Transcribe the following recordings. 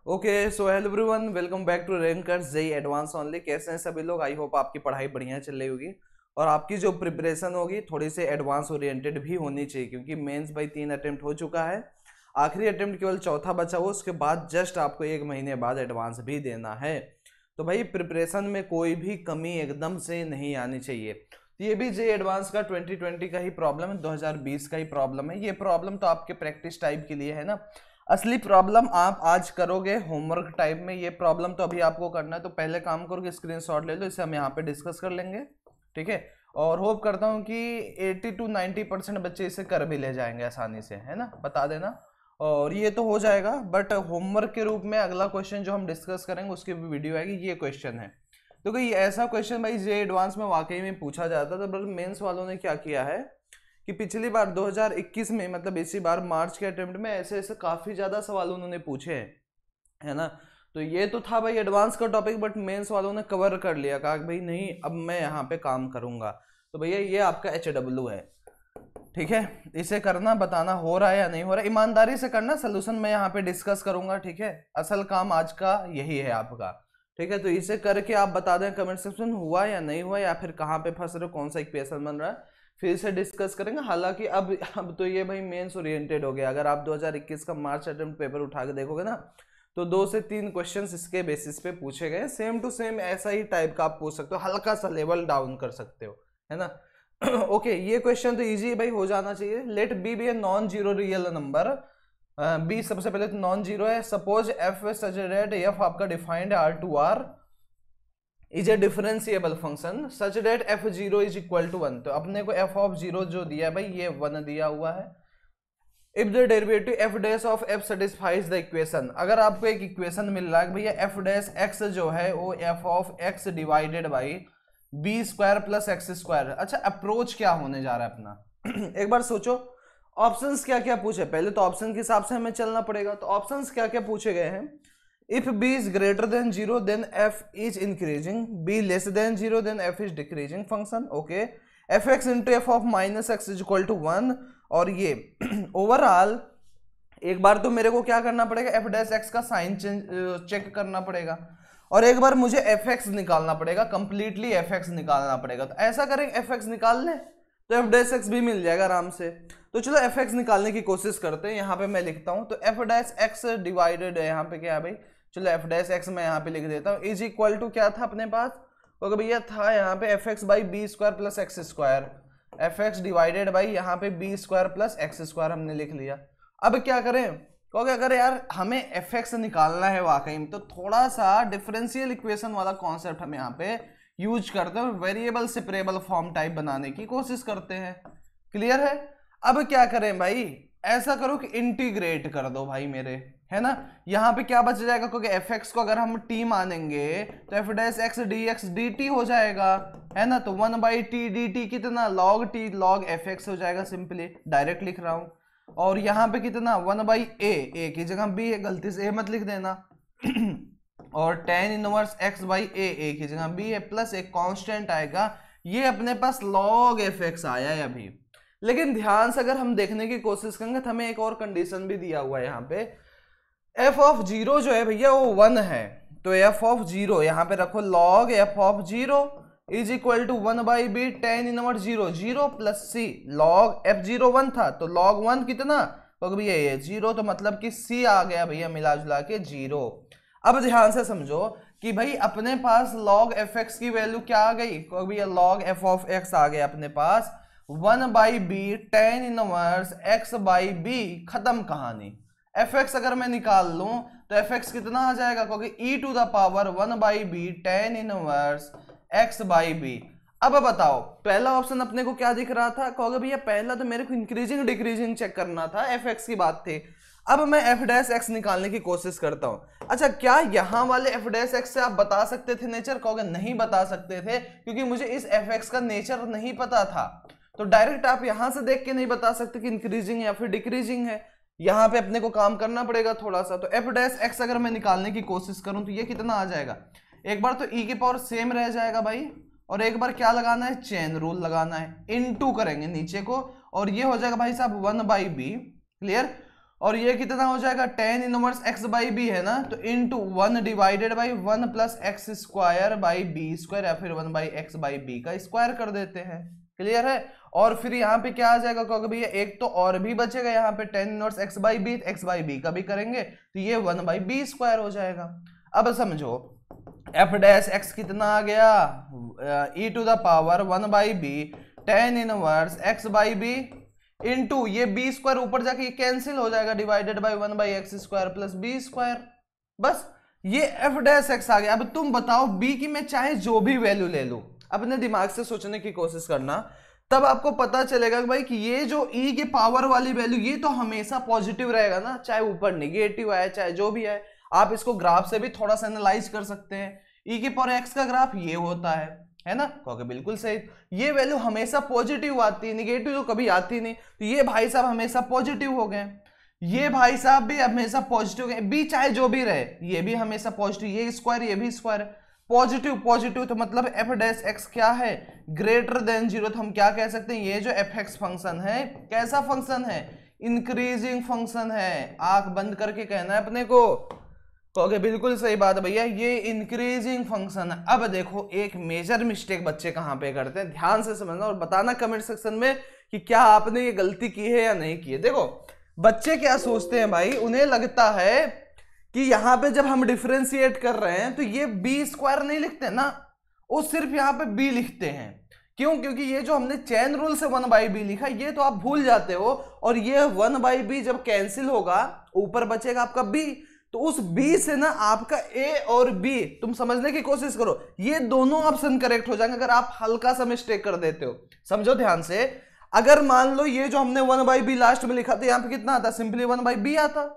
Okay so hello everyone, welcome back to rankers JEE advance only. कैसे हैं सभी लोग? आई होप आपकी पढ़ाई बढ़िया चल रही होगी और आपकी जो प्रिपरेशन होगी थोड़ी सी एडवांस ओरिएंटेड भी होनी चाहिए, क्योंकि मेंस भाई 3 अटेम्प्ट हो चुका है। आखिरी अटेम्प्ट केवल चौथा बचा हुआ, उसके बाद जस्ट आपको 1 महीने बाद एडवांस भी देना है। तो भाई प्रिपरेशन में कोई भी कमी एकदम से नहीं आनी चाहिए। तो ये भी जेई एडवांस का 2020 का ही प्रॉब्लम है, 2020 का ही प्रॉब्लम है। ये प्रॉब्लम तो आपके प्रैक्टिस टाइप के लिए है ना, असली प्रॉब्लम आप आज करोगे होमवर्क टाइप में। ये प्रॉब्लम तो अभी आपको करना है, तो पहले काम करो कि स्क्रीनशॉट ले लो, इसे हम यहाँ पे डिस्कस कर लेंगे, ठीक है। और होप करता हूँ कि 80 to 90% बच्चे इसे कर भी ले जाएंगे आसानी से, है ना, बता देना। और ये तो हो जाएगा, बट होमवर्क के रूप में अगला क्वेश्चन जो हम डिस्कस करेंगे उसकी भी वीडियो आएगी। ये क्वेश्चन है, तो कोई ऐसा क्वेश्चन भाई जे एडवांस में वाकई में पूछा जाता था, बट मेंस वालों ने क्या किया है कि पिछली बार 2021 में, मतलब इसी बार मार्च के अटेम्प्ट में ऐसे ऐसे काफ़ी ज़्यादा सवाल उन्होंने पूछे हैं, है ना। तो ये तो था भाई एडवांस का टॉपिक, बट मेंस वालों ने कवर कर लिया, कहा भाई नहीं अब मैं यहाँ पे काम करूँगा। तो भैया ये आपका HW है, ठीक है। इसे करना, बताना हो रहा है या नहीं हो रहा है, ईमानदारी से करना। सोल्यूशन मैं यहाँ पे डिस्कस करूंगा, ठीक है। असल काम आज का यही है आपका, ठीक है। तो इसे करके आप बता दें कमेंट सेक्शन हुआ या नहीं हुआ, या फिर कहाँ पे फंस रहे हो, कौन सा इक्वेशन बन रहा है, फिर से डिस्कस करेंगे। हालांकि अब तो ये भाई मेंस ओरिएंटेड हो गया। अगर आप 2021 का मार्च अटेम्प्ट पेपर उठा के देखोगे ना, तो 2 से 3 क्वेश्चंस इसके बेसिस पे पूछे गए, सेम टू सेम ऐसा ही टाइप का आप पूछ सकते हो, हल्का सा लेवल डाउन कर सकते हो, है ना। ओके ये क्वेश्चन तो इजी भाई हो जाना चाहिए। Let b be a non zero real number. B सबसे पहले तो नॉन जीरो है। Suppose f such that f आपका defined R to R is a differentiable function such that f zero is equal to 1। तो अपने को F of zero जो दिया है भाई ये 1 दिया हुआ है। If the derivative F dash of F satisfies the equation, अगर आपको एक इक्वेशन मिल रहा है भैया एफ डैश एक्स जो है वो F of X divided by B square plus x square. अच्छा अप्रोच क्या होने जा रहा है अपना एक बार सोचो ऑप्शंस क्या क्या पूछे। पहले तो ऑप्शन के हिसाब से हमें चलना पड़ेगा। तो ऑप्शंस क्या क्या पूछे गए हैं? If B is greater than zero then F is increasing, B less than zero then F is decreasing function, okay. F x into F of minus x is equal to 1। और ये overall एक बार तो मेरे को क्या करना पड़ेगा, F dash x का साइन चेक करना पड़ेगा, और एक बार मुझे एफ एक्स निकालना पड़ेगा, कंप्लीटली एफ एक्स निकालना पड़ेगा। तो ऐसा करेंगे एफ एक्स निकाल लें तो एफ डैश एक्स भी मिल जाएगा आराम से। तो चलो एफ एक्स निकालने की कोशिश करते हैं। यहाँ पे मैं लिखता हूँ, तो एफ डैश एक्स डिवाइडेड है, यहाँ पे क्या है भाई, चलो एफ डैश एक्स मैं यहाँ पे लिख देता हूँ, इज इक्वल टू क्या था अपने पास, तो भैया था यहाँ पे F X by B square plus x square, F X divided by यहाँ पे B square plus x square हमने लिख लिया। अब क्या करें, क्योंकि अगर यार हमें एफ एक्स निकालना है वाकई में, तो थोड़ा सा डिफरेंशियल इक्वेशन वाला कॉन्सेप्ट हम यहाँ पे यूज करते हैं, वेरिएबल सेपरेबल फॉर्म टाइप बनाने की कोशिश करते हैं। क्लियर है? अब क्या करें भाई, ऐसा करो कि इंटीग्रेट कर दो भाई मेरे, है ना। यहाँ पे क्या बच जाएगा, क्योंकि एफ एक्स को अगर हम टी मानेंगे तो F dash x D x D T हो जाएगा, है ना। तो 1 बाई टी डी टी कितना, log T log F x हो जाएगा, सिंपली डायरेक्ट लिख रहा हूं। और यहाँ पे कितना 1 बाई ए की जगह बी है, गलती से ए मत लिख देना और टेन इनवर्स एक्स बाई ए की जगह बी है, प्लस एक कांस्टेंट आएगा। ये अपने पास log एफ एक्स आया है अभी। लेकिन ध्यान से अगर हम देखने की कोशिश करेंगे तो हमें एक और कंडीशन भी दिया हुआ है यहाँ पे, एफ ऑफ जीरो जो है भैया वो 1 है। तो एफ ऑफ जीरो यहाँ पे रखो, log f of zero is equal to 1 by b ten inverse zero, zero plus c. Log f zero 1 था तो log 1 कितना, तो भैया ये जीरो, तो मतलब कि सी आ गया भैया मिला जुला के जीरो। अब ध्यान से समझो कि भाई अपने पास log एफ एक्स की वैल्यू क्या आ गई, भैया log एफ ऑफ एक्स आ गया अपने पास 1 by b ten inverse x by b, खत्म कहानी। एफ एक्स अगर मैं निकाल लूं तो एफ एक्स कितना आ जाएगा, क्योंकि e to the power 1 by b ten inverse x by b. अब बताओ पहला ऑप्शन अपने को क्या दिख रहा था, क्योंकि भैया पहला तो मेरे को इंक्रीजिंग डिक्रीजिंग चेक करना था, एफ एक्स की बात थी। अब मैं एफ डैश एक्स निकालने की कोशिश करता हूं। अच्छा क्या यहां वाले एफ डैश एक्स से आप बता सकते थे नेचर, कहोगे नहीं बता सकते थे क्योंकि मुझे इस एफ एक्स का नेचर नहीं पता था। तो डायरेक्ट आप यहां से देख के नहीं बता सकते कि इंक्रीजिंग या फिर डिक्रीजिंग है, यहां पे अपने को काम करना पड़ेगा थोड़ा सा। तो एफ डैश एक्स अगर मैं निकालने की कोशिश करूं तो ये कितना आ जाएगा, एक बार तो ई की पावर सेम रह जाएगा भाई, और एक बार क्या लगाना है, चेन रूल लगाना है, इनटू करेंगे नीचे को, और ये हो जाएगा भाई साहब 1 बाई बी। क्लियर? और ये कितना हो जाएगा tan inverse x by b है ना, तो into 1 divided by 1 plus x square by B square या फिर 1 बाई एक्स बाई बी का स्क्वायर कर देते हैं। क्लियर है। और फिर यहाँ पे क्या आ जाएगा, क्योंकि भैया एक तो और भी बचेगा यहाँ पे tan inverse x by b, x by b का भी करेंगे तो ये 1 बाई बी स्क्वायर हो जाएगा। अब समझो f डैश x कितना आ गया, e to the power 1 by b tan inverse x by b into ये बी स्क्वायर ऊपर जाके ये कैंसिल हो जाएगा divided by 1 by x square plus b square. बस ये f डैश x आ गया। अब तुम बताओ b की मैं चाहे जो भी वैल्यू ले लूं, अपने दिमाग से सोचने की कोशिश करना, तब आपको पता चलेगा कि भाई कि ये जो e की पावर वाली वैल्यू ये तो हमेशा पॉजिटिव रहेगा ना, चाहे ऊपर नेगेटिव आए चाहे जो भी आए। आप इसको ग्राफ से भी थोड़ा सा एनालाइज कर सकते हैं। e की पावर x का ग्राफ ये होता है ना, क्योंकि बिल्कुल सही ये वैल्यू हमेशा पॉजिटिव आती है, निगेटिव तो कभी आती नहीं। तो ये भाई साहब हमेशा पॉजिटिव हो गए, ये भाई साहब भी हमेशा पॉजिटिव गए, बी चाहे जो भी रहे ये भी हमेशा पॉजिटिव, ये स्क्वायर ये भी स्क्वायर पॉजिटिव पॉजिटिव। तो मतलब f डैश x क्या है, ग्रेटर देन 0। तो हम क्या कह सकते हैं, ये जो fx फंक्शन है कैसा फंक्शन है, इंक्रीजिंग फंक्शन है। आंख बंद करके कहना है अपने को, कहोगे बिल्कुल सही बात है भैया, ये इंक्रीजिंग फंक्शन है। अब देखो एक मेजर मिस्टेक बच्चे कहां पे करते हैं, ध्यान से समझना और बताना कमेंट सेक्शन में कि क्या आपने ये गलती की है या नहीं की है। देखो बच्चे क्या सोचते हैं भाई, उन्हें लगता है कि यहाँ पे जब हम डिफरेंशिएट कर रहे हैं तो ये बी स्क्वायर नहीं लिखते ना, वो सिर्फ यहाँ पे बी लिखते हैं। क्यों, क्योंकि ये जो हमने चेन रूल से 1 बाई बी लिखा ये तो आप भूल जाते हो, और ये 1 बाई बी जब कैंसिल होगा ऊपर बचेगा आपका b, तो उस b से ना आपका a और b, तुम समझने की कोशिश करो, ये दोनों ऑप्शन करेक्ट हो जाएंगे अगर आप हल्का सा मिस्टेक कर देते हो। समझो ध्यान से, अगर मान लो ये जो हमने 1 बाई बी लास्ट में लिखा था यहाँ पे कितना आता, सिंपली 1 बाई बी आता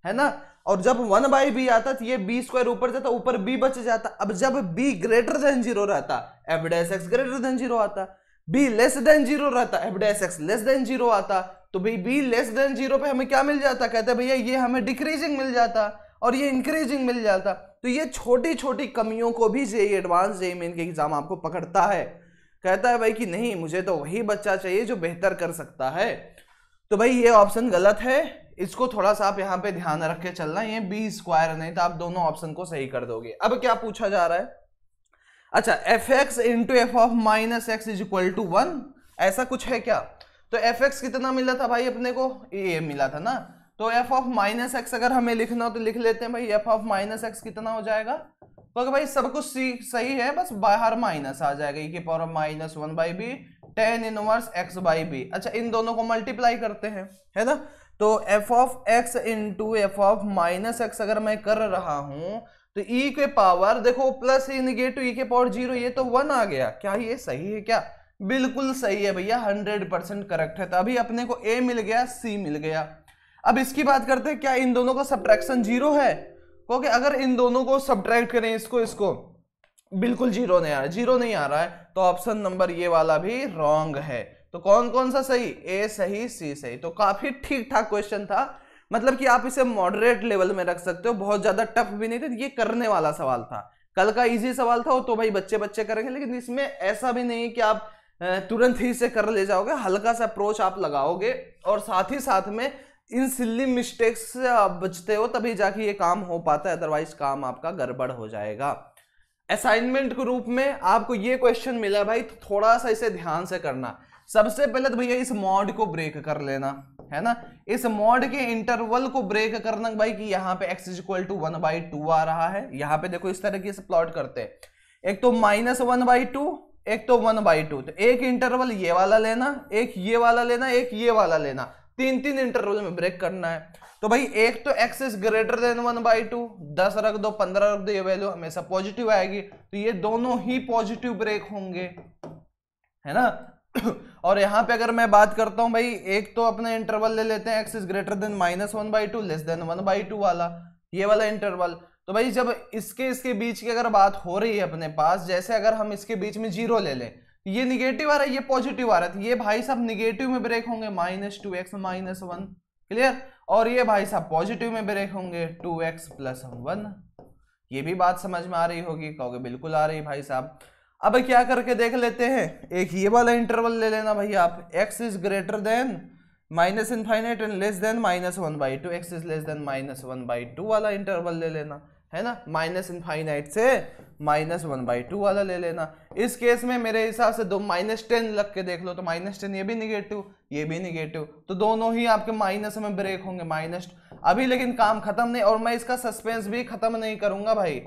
है ना, और जब 1 बाई बी आता तो ये बी स्क्वायर ऊपर जाता, ऊपर b बच जाता। अब जब b ग्रेटर देन 0 रहता f dash x greater than 0 आता, b लेस देन 0 रहता f dash x less than 0 आता। तो भाई b लेस देन 0 पे हमें क्या मिल जाता, कहते हैं भैया ये हमें डिक्रीजिंग मिल जाता और ये इंक्रीजिंग मिल जाता। तो ये छोटी छोटी कमियों को भी जेईई एडवांस जेईई मेन के एग्जाम आपको पकड़ता है, कहता है भाई कि नहीं मुझे तो वही बच्चा चाहिए जो बेहतर कर सकता है। तो भाई ये ऑप्शन गलत है, इसको थोड़ा सा आप यहाँ पे ध्यान रख के चलना, ये बी स्क्वायर नहीं तो आप दोनों ऑप्शन को सही कर दोगे। अब क्या पूछा जा रहा है, अच्छा f x into F of minus x is equal to 1, ऐसा कुछ है क्या। तो एफ एक्स कितना मिला था भाई अपने को, ये मिला था ना, तो एफ ऑफ माइनस एक्स अगर हमें लिखना हो तो लिख लेते हैं भाई, एफ ऑफ माइनस एक्स कितना हो जाएगा, तो भाई सब कुछ सही है, बस बाहर माइनस आ जाएगा, e की power minus 1 by b tan inverse x by b. अच्छा इन दोनों को मल्टीप्लाई करते हैं, है ना, तो f of x into F of minus x अगर मैं कर रहा हूं तो e के पावर देखो प्लस नेगेटिव e के पावर 0, ये तो 1 आ गया। क्या ये सही है क्या, बिल्कुल सही है भैया, 100% करेक्ट है। तो अभी अपने को a मिल गया c मिल गया। अब इसकी बात करते हैं, क्या इन दोनों का सब्ट्रैक्शन 0 है, क्योंकि अगर इन दोनों को सब्ट्रैक्ट करें इसको बिल्कुल 0 नहीं आ रहा है, 0 नहीं आ रहा है, तो ऑप्शन नंबर ये वाला भी रॉन्ग है। तो कौन कौन सा सही, ए सही सी सही। तो काफी ठीक ठाक क्वेश्चन था, मतलब कि आप इसे मॉडरेट लेवल में रख सकते हो, बहुत ज्यादा टफ भी नहीं था, ये करने वाला सवाल था। कल का इजी सवाल था वो तो भाई बच्चे बच्चे करेंगे, लेकिन इसमें ऐसा भी नहीं कि आप तुरंत ही से कर ले जाओगे, हल्का सा अप्रोच आप लगाओगे और साथ ही साथ में इन सिल्ली मिस्टेक्स से आप बचते हो, तभी जाके ये काम हो पाता है, अदरवाइज काम आपका गड़बड़ हो जाएगा। असाइनमेंट के रूप में आपको ये क्वेश्चन मिला भाई, तो थोड़ा सा इसे ध्यान से करना। सबसे पहले तो भैया इस मॉड को ब्रेक कर लेना, है ना, इस मॉड के इंटरवल को ब्रेक करना भाई, कि यहाँ पे x इज इक्वल टू 1/2 आ रहा है। यहाँ पे देखो इस तरीके से प्लॉट करते हैं, एक तो -1/2 एक तो 1/2, तो एक इंटरवल ये वाला लेना, एक ये वाला लेना, एक ये वाला लेना, 3 इंटरवल में ब्रेक करना है। तो भाई एक तो x इज ग्रेटर देन 1/2, 10 रख दो 15 रख दो, ये वैल्यू हमेशा पॉजिटिव आएगी, तो ये दोनों ही पॉजिटिव ब्रेक होंगे, है ना। और यहाँ पे अगर मैं बात करता हूं भाई, एक तो अपने इंटरवल ले लेते हैं x is greater then -1/2 less than 1/2 वाला, ये वाला इंटरवल। तो भाई जब इसके बीच की अगर बात हो रही है अपने पास, जैसे अगर हम इसके बीच में 0 ले लें, ये निगेटिव आ रहा है ये पॉजिटिव आ रहा है, तो ये भाई साहब निगेटिव में ब्रेक होंगे -2x - 1, क्लियर। और ये भाई साहब पॉजिटिव में ब्रेक होंगे 2x + 1। ये भी बात समझ में आ रही होगी, कहोगे बिल्कुल आ रही भाई साहब। अब क्या करके देख लेते हैं, एक ये वाला इंटरवल ले लेना भाई आप, x is greater then minus infinite and less than -1/2, x is less than -1/2 वाला इंटरवल ले लेना है ना, माइनस इनफाइनाइट से -1/2 वाला ले लेना। इस केस में मेरे हिसाब से दो -10 लग के देख लो, तो -10 ये भी निगेटिव, ये भी निगेटिव, तो दोनों ही आपके माइनस में ब्रेक होंगे, माइनस। अभी लेकिन काम खत्म नहीं, और मैं इसका सस्पेंस भी खत्म नहीं करूंगा भाई,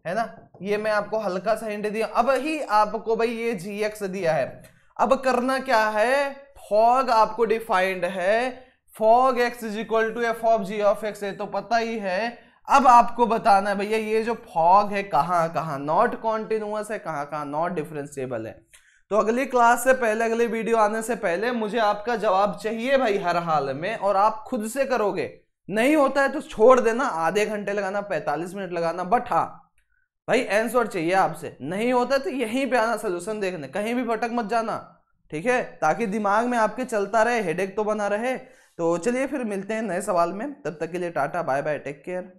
है ना। ये मैं आपको हल्का सा हिंट दिया, अब ही आपको भाई ये gx दिया है। अब करना क्या है, फॉग आपको डिफाइंड है, fog x is equal to f of g of x है, तो पता ही है। अब आपको बताना है भैया ये जो फॉग है कहाँ कहाँ नॉट कॉन्टिन्यूअस है, कहाँ कहाँ नॉट डिफरेंशिएबल है। तो अगली क्लास से पहले, अगली वीडियो आने से पहले मुझे आपका जवाब चाहिए भाई हर हाल में, और आप खुद से करोगे। नहीं होता है तो छोड़ देना, आधे घंटे लगाना, 45 मिनट लगाना, बट हाँ भाई आंसर चाहिए आपसे। नहीं होता तो यहीं पे आना सोल्यूशन देखने, कहीं भी भटक मत जाना, ठीक है, ताकि दिमाग में आपके चलता रहे, हेडेक तो बना रहे। तो चलिए फिर मिलते हैं नए सवाल में, तब तक के लिए tata bye bye, take care.